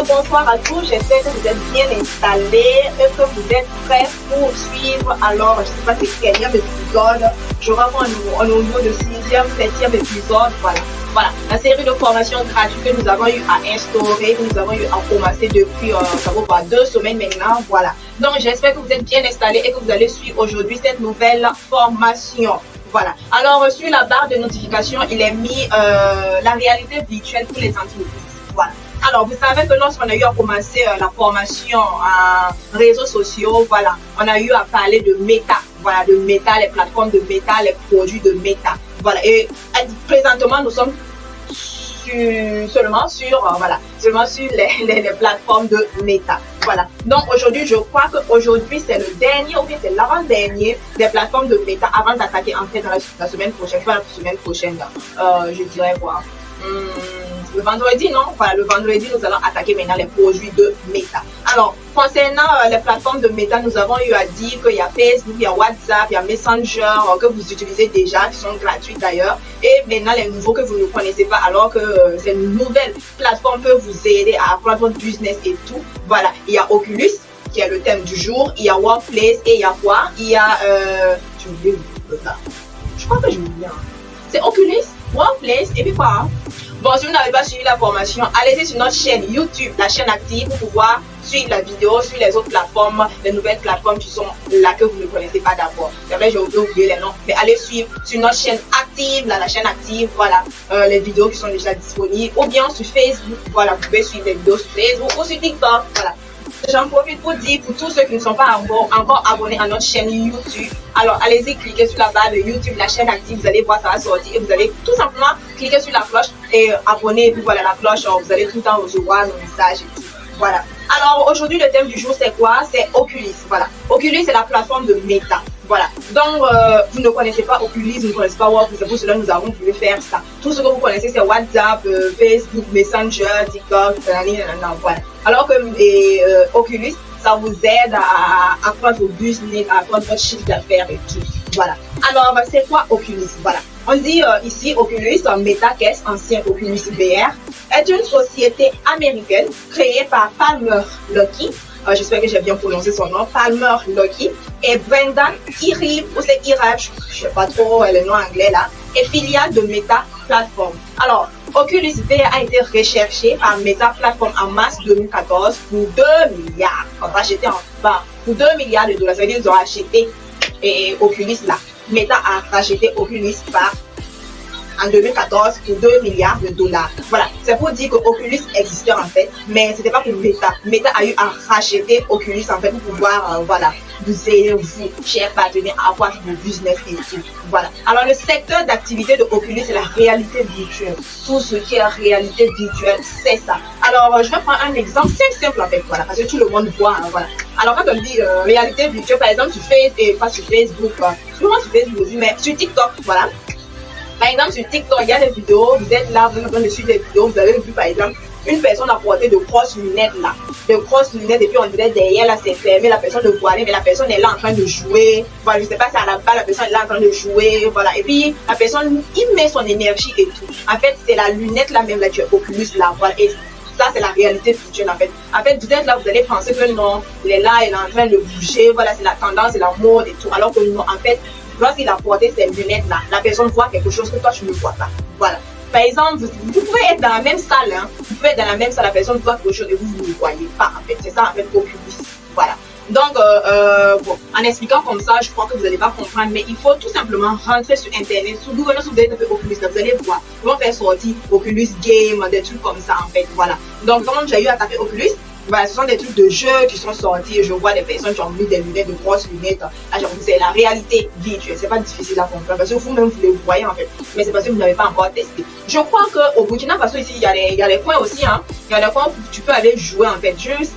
Bonsoir à tous, j'espère que vous êtes bien installés et que vous êtes prêts pour suivre. Alors, je ne sais pas c'est quel épisode, je reprends un nouveau de 6e, 7e épisode, voilà, la série de formations gratuites que nous avons eu à instaurer, que nous avons eu à commencer depuis, ça vaut pas 2 semaines maintenant, voilà. Donc, j'espère que vous êtes bien installés et que vous allez suivre aujourd'hui cette nouvelle formation. Voilà. Alors, sur la barre de notification, il est mis la réalité virtuelle pour les entreprises. Voilà. Alors, vous savez que lorsqu'on a eu à commencer la formation en réseaux sociaux, voilà, on a eu à parler de méta, voilà, de méta, les plateformes de méta, les produits de méta, voilà. Et présentement, nous sommes seulement sur les plateformes de méta. Voilà. Donc aujourd'hui, je crois qu'aujourd'hui c'est le dernier ou bien c'est l'avant-dernier des plateformes de méta avant d'attaquer en fait dans la semaine prochaine. Pas la semaine prochaine, je dirais quoi. Le vendredi, non? Voilà, le vendredi, nous allons attaquer maintenant les produits de méta. Alors, concernant les plateformes de méta, nous avons eu à dire qu'il y a Facebook, il y a WhatsApp, il y a Messenger que vous utilisez déjà, qui sont gratuits d'ailleurs. Et maintenant, les nouveaux que vous ne connaissez pas, alors que ces nouvelles plateformes peuvent vous aider à apprendre votre business et tout. Voilà, il y a Oculus, qui est le thème du jour. Il y a Workplace et il y a quoi? Il y a... j'ai oublié le nom. Je crois que j'ai oublié. C'est Oculus, Workplace et puis quoi? Bon, si vous n'avez pas suivi la formation, allez-y sur notre chaîne YouTube, la chaîne active, pour pouvoir suivre la vidéo sur les autres plateformes, les nouvelles plateformes qui sont là que vous ne connaissez pas d'abord. C'est vrai, j'ai oublié les noms, mais allez suivre sur notre chaîne active, là, la chaîne active, voilà, les vidéos qui sont déjà disponibles, ou bien sur Facebook, voilà, vous pouvez suivre les vidéos sur Facebook ou sur TikTok, voilà. J'en profite pour dire pour tous ceux qui ne sont pas encore abonnés à notre chaîne YouTube, alors allez-y, cliquez sur la barre de YouTube, la chaîne active, vous allez voir ça va sortir et vous allez tout simplement cliquer sur la cloche et abonner, et puis voilà la cloche, vous allez tout le temps recevoir nos messages et tout. Voilà. Alors aujourd'hui le thème du jour c'est quoi? C'est Oculus. Voilà. Oculus c'est la plateforme de méta. Voilà. Donc vous ne connaissez pas Oculus, vous ne connaissez pas Workplace, c'est pour cela que nous avons voulu faire ça. Tout ce que vous connaissez c'est WhatsApp, Facebook, Messenger, TikTok, voilà. Alors que Oculus, ça vous aide à apprendre vos business, à apprendre votre chiffre d'affaires et tout. Voilà. Alors c'est quoi Oculus? Voilà. On dit ici Oculus, MetaQuest, ancien Oculus VR, est une société américaine créée par Palmer Luckey. J'espère que j'ai bien prononcé son nom, Palmer Luckey, et Brendan Iribe, ou c'est Iribe, je sais pas trop le nom anglais là, et filiale de Meta Platform. Alors, Oculus VR a été recherché par Meta Platform en mars 2014 pour 2 milliards. Racheté pour 2 milliards de dollars. Ça veut dire qu'ils ont acheté Oculus là. Meta a racheté Oculus en 2014 pour 2 milliards de dollars. Voilà, c'est pour dire que Oculus existait en fait, mais c'était pas pour Meta. Meta a eu à racheter Oculus en fait pour pouvoir, voilà, vous aider, vous, chers partenaires, à avoir vos business et tout. Voilà. Alors le secteur d'activité de Oculus, c'est la réalité virtuelle. Tout ce qui est réalité virtuelle, c'est ça. Alors je vais prendre un exemple simple en fait, voilà, parce que tout le monde voit, voilà. Alors quand on dit réalité virtuelle, par exemple, pas sur Facebook, souvent sur Facebook aussi, mais sur TikTok, voilà. Par exemple, sur TikTok, il y a des vidéos, vous êtes là, vous êtes en train de suivre des vidéos, vous avez vu par exemple une personne a porté de grosses lunettes là, de grosses lunettes, et puis on dirait derrière là c'est fermé, la personne de voilée, mais la personne est là en train de jouer, voilà, je sais pas si à la bas la personne est là en train de jouer, voilà, et puis la personne, il met son énergie et tout. En fait, c'est la lunette là même là, tu es Oculus là, voilà, et ça c'est la réalité virtuelle en fait. En fait, vous êtes là, vous allez penser que non, il est là, il est en train de bouger, voilà, c'est la tendance, c'est la mode et tout, alors que non, en fait, lorsqu'il a porté ces lunettes-là, la personne voit quelque chose que toi, tu ne vois pas. Voilà. Par exemple, vous pouvez être dans la même salle, hein. Vous pouvez être dans la même salle, la personne voit quelque chose et vous ne le voyez pas. En fait, c'est ça, en fait, Oculus. Voilà. Donc, bon, en expliquant comme ça, je crois que vous n'allez pas comprendre, mais il faut tout simplement rentrer sur Internet, sur Google, si vous avez tapé Oculus, là, vous allez voir. Ils vont faire sortir Oculus Game, des trucs comme ça, en fait. Voilà. Donc, comme j'ai eu à taper Oculus, voilà, ce sont des trucs de jeux qui sont sortis. Je vois des personnes qui ont mis des lunettes, de grosses lunettes. Ah, c'est la réalité virtuelle. C'est pas difficile à comprendre parce que vous-même vous les voyez en fait. Mais c'est parce que vous n'avez pas encore testé. Je crois qu'au Burkina Faso ici, il y a des coins aussi. Hein. Il y a des coins où tu peux aller jouer en fait.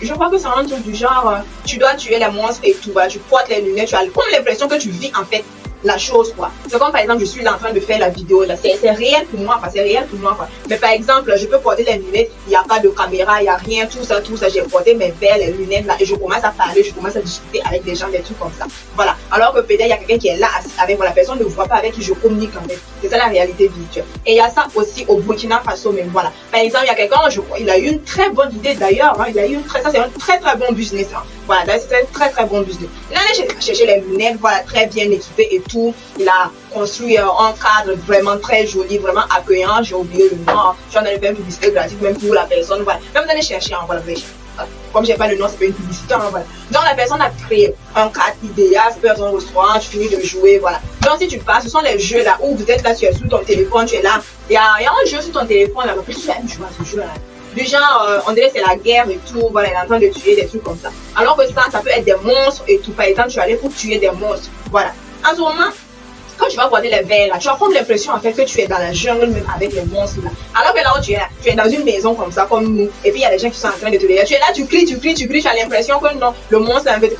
Je crois que c'est un truc du genre, tu dois tuer les monstres et tout. Voilà, tu portes les lunettes. Tu as comme l'impression que tu vis en fait la chose quoi. C'est comme par exemple je suis là en train de faire la vidéo là, c'est réel pour moi quoi, c'est réel pour moi quoi. Mais par exemple je peux porter les lunettes, il n'y a pas de caméra, il n'y a rien, tout ça, j'ai porté mes verres, les lunettes là et je commence à parler, je commence à discuter avec des gens, des trucs comme ça. Voilà. Alors que peut-être il y a quelqu'un qui est là avec moi, la personne ne voit pas avec qui je communique en fait. C'est ça la réalité virtuelle. Et il y a ça aussi au Burkina Faso même, voilà. Par exemple, il y a quelqu'un, il a eu une très bonne idée d'ailleurs, hein, ça c'est un très très bon business. Hein. Voilà, c'est un très très bon business. Il a cherché les lunettes, voilà, très bien équipé et tout. Il a construit un cadre vraiment très joli, vraiment accueillant. J'ai oublié le nom. Hein. Je suis en train de faire une publicité gratuite même pour la personne. Voilà. Même vous allez chercher, hein, voilà, vous allez chercher. Comme j'ai pas le nom, c'est pas une publicité. Hein, voilà. Donc la personne a créé un cadre idéal, c'est pas dans un restaurant, tu finis de jouer, voilà. Donc si tu passes, ce sont les jeux là où vous êtes là, tu es sur ton téléphone, tu es là. Il y a un jeu sur ton téléphone là, tu aimes jouer à ce jeu là. Du genre, on dirait c'est la guerre et tout, voilà, il est en train de tuer des trucs comme ça. Alors que ça peut être des monstres et tout. Par exemple, tu es allé pour tuer des monstres, voilà. En ce moment, quand tu vas regarder les verres là, tu vas prendre l'impression en fait que tu es dans la jungle même avec les monstres là. Alors que là où tu es dans une maison comme ça, comme nous, et puis il y a des gens qui sont en train de te dire, tu es là, tu cries, tu as l'impression que non, le monstre est un peu...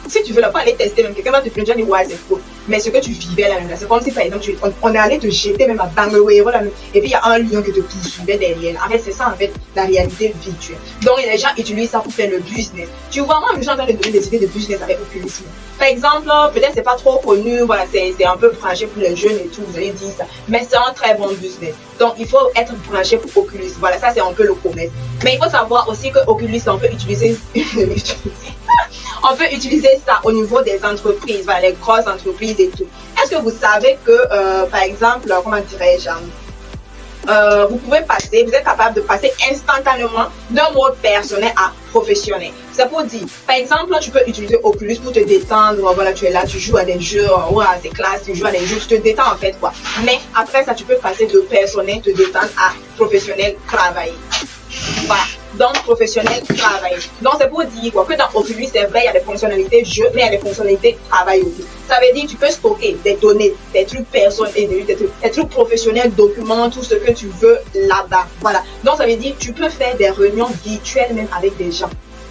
Si tu veux pas aller tester, même quelqu'un va te prendre, tu vas dire, ouais, c'est faux. Mais ce que tu vivais là, c'est comme si par exemple, on est allé te jeter même à Bangalore, là, et puis il y a un lion qui te poursuivait derrière. En fait, c'est ça en fait la réalité virtuelle. Donc les gens utilisent ça pour faire le business. Tu vois, moi je suis en train de donner des idées de business avec Oculus. Par exemple, peut-être c'est pas trop connu, voilà, c'est un peu branché pour les jeunes et tout, vous allez dire ça. Mais c'est un très bon business. Donc il faut être branché pour Oculus. Voilà, ça c'est un peu le commerce. Mais il faut savoir aussi que Oculus, on peut utiliser on peut utiliser ça au niveau des entreprises, voilà, les grosses entreprises et tout. Est-ce que vous savez que, par exemple, comment dirais-je, vous êtes capable de passer instantanément d'un mode personnel à professionnel. C'est pour dire, par exemple, tu peux utiliser Oculus pour te détendre, voilà, tu es là, tu joues à des jeux, ouais, c'est classe, tu joues à des jeux, tu te détends en fait, quoi. Mais après ça, tu peux passer de personnel, te détendre à professionnel, travailler. Voilà. Donc, professionnel, travail. Donc, c'est pour dire quoi, que dans Oculus, c'est vrai, il y a des fonctionnalités jeu, mais il y a des fonctionnalités travail aussi. Ça veut dire que tu peux stocker des données, des trucs personnels, des trucs professionnels, documents, tout ce que tu veux là-bas. Voilà. Donc, ça veut dire que tu peux faire des réunions virtuelles même avec des gens.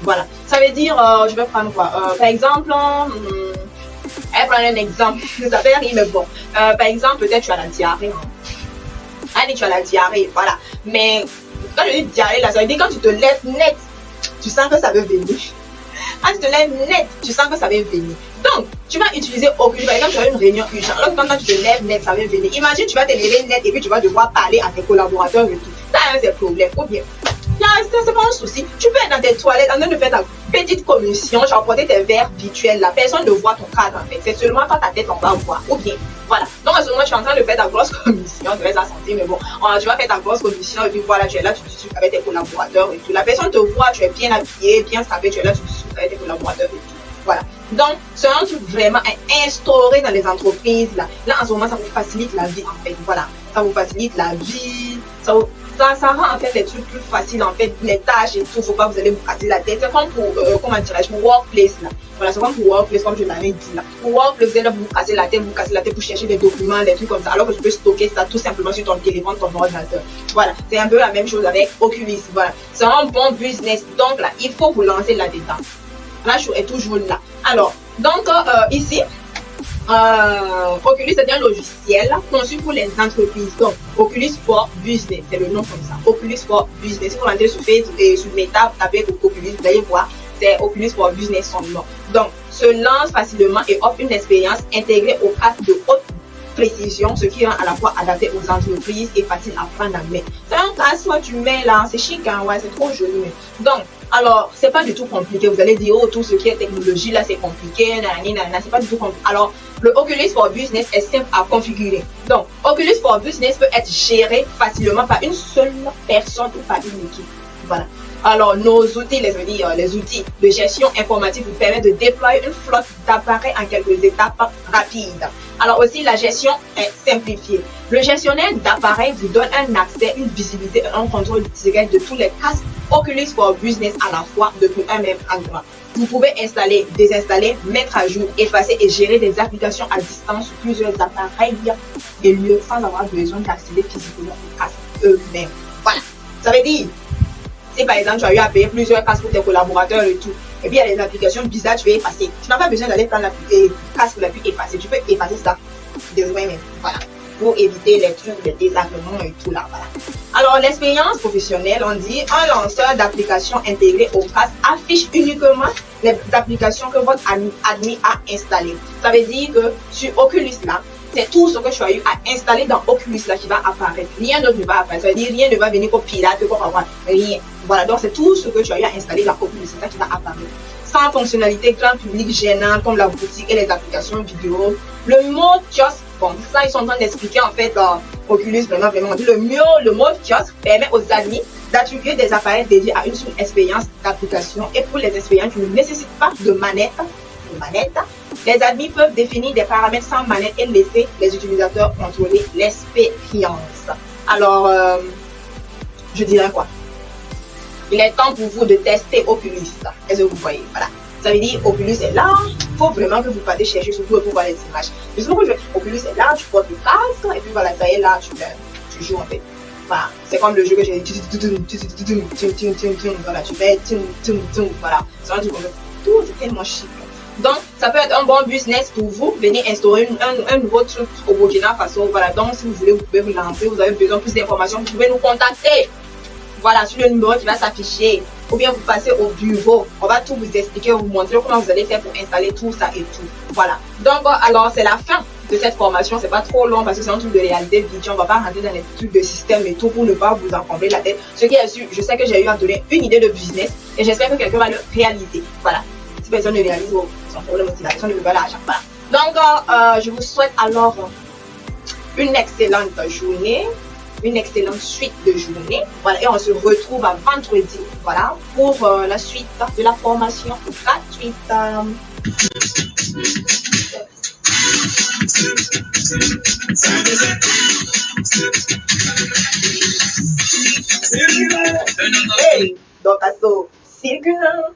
Voilà. Ça veut dire, je vais prendre quoi par exemple, je vais prendre un exemple. Ça fait rire, mais bon. Par exemple, peut-être tu as la diarrhée. Allez, tu as la diarrhée, voilà. Mais quand je dis diarrhée, là, ça veut dire quand tu te lèves net, tu sens que ça veut venir. Quand tu te lèves net, tu sens que ça va venir. Donc, tu vas utiliser Oculus. Par exemple, tu as une réunion urgente. Alors, quand tu te lèves net, ça va venir. Imagine, tu vas te lever net et puis tu vas devoir parler à tes collaborateurs et tout. Ça a des problèmes. Ou bien, c'est pas un souci. Tu peux être dans tes toilettes en train de faire ta petite commission, genre porter tes verres virtuels. La personne ne voit ton cadre en fait. C'est seulement quand ta tête on va voir. Ou bien, voilà. Donc, à ce moment, tu es en train de faire ta grosse commission. Tu vas la sentir, mais bon, tu vas faire ta grosse commission et puis voilà, tu es là, tu discutes avec tes collaborateurs et tout. La personne te voit, tu es bien habillé, bien sapé, tu es là, tu discutes avec tes collaborateurs et tout. Voilà. Donc, c'est un truc vraiment instauré dans les entreprises. Là, en ce moment, ça vous facilite la vie, en fait. Voilà. Ça vous facilite la vie. Ça rend, en fait, les trucs plus faciles, en fait, les tâches et tout. Faut pas que vous allez vous casser la tête. C'est comme pour, comment dirais-je, pour Workplace, là. Voilà, c'est comme pour Workplace, comme je l'avais dit, là. Pour Workplace, vous allez vous casser la tête pour chercher des documents, des trucs comme ça. Alors que tu peux stocker ça tout simplement sur ton téléphone, ton ordinateur. Voilà. C'est un peu la même chose avec Oculus. Voilà. C'est un bon business. Donc, là, il faut vous lancer là-dedans. Là, je est toujours là. Alors, donc, ici, Oculus, c'est un logiciel conçu pour les entreprises. Donc, Oculus for Business, c'est le nom comme ça. Oculus for Business. Si vous rentrez sur Facebook et sur Meta, vous tapez Oculus, vous allez voir, c'est Oculus for Business son nom. Donc, se lance facilement et offre une expérience intégrée au casque de haute précision, ce qui rend à la fois adapté aux entreprises et facile à prendre en main. C'est un casque que tu mets là, c'est chic, hein, ouais, c'est trop joli. Donc, alors, c'est pas du tout compliqué. Vous allez dire, oh, tout ce qui est technologie là, c'est compliqué, c'est pas du tout compliqué. Alors, le Oculus for Business est simple à configurer. Donc, Oculus for Business peut être géré facilement par une seule personne ou par une équipe. Voilà. Alors, nos outils, les outils de gestion informatique vous permettent de déployer une flotte d'appareils en quelques étapes rapides. Alors aussi, la gestion est simplifiée. Le gestionnaire d'appareils vous donne un accès, une visibilité et un contrôle direct de tous les casques Oculus for Business à la fois depuis un même endroit. Vous pouvez installer, désinstaller, mettre à jour, effacer et gérer des applications à distance sur plusieurs appareils et lieux sans avoir besoin d'accéder physiquement aux casques eux-mêmes. Voilà. Ça veut dire, si par exemple tu as eu à payer plusieurs casques pour tes collaborateurs et tout, et puis il y a des applications bizarres, tu veux effacer. Tu n'as pas besoin d'aller prendre la casque pour la plus effacer. Tu peux effacer ça de toi-même. Voilà. Pour éviter les trucs, les désagréments et tout là. Voilà. Alors, l'expérience professionnelle, on dit un lanceur d'application intégré au casque affiche uniquement les applications que votre admin a installées. Ça veut dire que sur Oculus là, c'est tout ce que tu as eu à installer dans Oculus là qui va apparaître. Rien d'autre ne va apparaître. Ça veut dire rien ne va venir comme pirate, comme rien. Voilà, donc c'est tout ce que tu as eu à installer dans Oculus, c'est ça qui va apparaître. Sans fonctionnalité grand public gênant comme la boutique et les applications vidéo. Le mode kiosque, bon, ça ils sont en train d'expliquer en fait Oculus vraiment. Le mode kiosque permet aux admins d'attribuer des appareils dédiés à une seule expérience d'application et pour les expériences qui ne nécessitent pas de manette, les admins peuvent définir des paramètres sans manette et laisser les utilisateurs contrôler l'expérience. Alors, je dirais quoi? Il est temps pour vous de tester Oculus. Est-ce que vous voyez? Voilà. Ça veut dire Oculus est là. Il faut vraiment que vous partez chercher surtout pour voir les images. Justement, Oculus est là, tu portes le casque et puis voilà, ça y est là, tu joues en fait. Voilà. C'est comme le jeu que j'ai dit. Voilà, tu fais voilà. Ça tu comprends. Tout est tellement chic. Donc, ça peut être un bon business pour vous. Venez instaurer un nouveau truc au Burkina Faso. Voilà. Donc, si vous voulez, vous pouvez vous lancer. Vous avez besoin de plus d'informations, vous pouvez nous contacter. Voilà, sur le numéro qui va s'afficher. Ou bien vous passez au bureau. On va tout vous expliquer, vous montrer comment vous allez faire pour installer tout ça et tout. Voilà. Donc, alors, c'est la fin de cette formation. C'est pas trop long parce que c'est un truc de réalité virtuelle. On va pas rentrer dans les trucs de système et tout pour ne pas vous encombrer la tête. Ce qui est sûr, je sais que j'ai eu à donner une idée de business et j'espère que quelqu'un va le réaliser. Voilà. Si personne ne réalise, son problème de motivation ne veut pas l'argent. Voilà. Donc, je vous souhaite alors une excellente journée. Une excellente suite de journée. Voilà, et on se retrouve à vendredi, voilà, pour la suite de la formation gratuite. Hey, donc, circulant.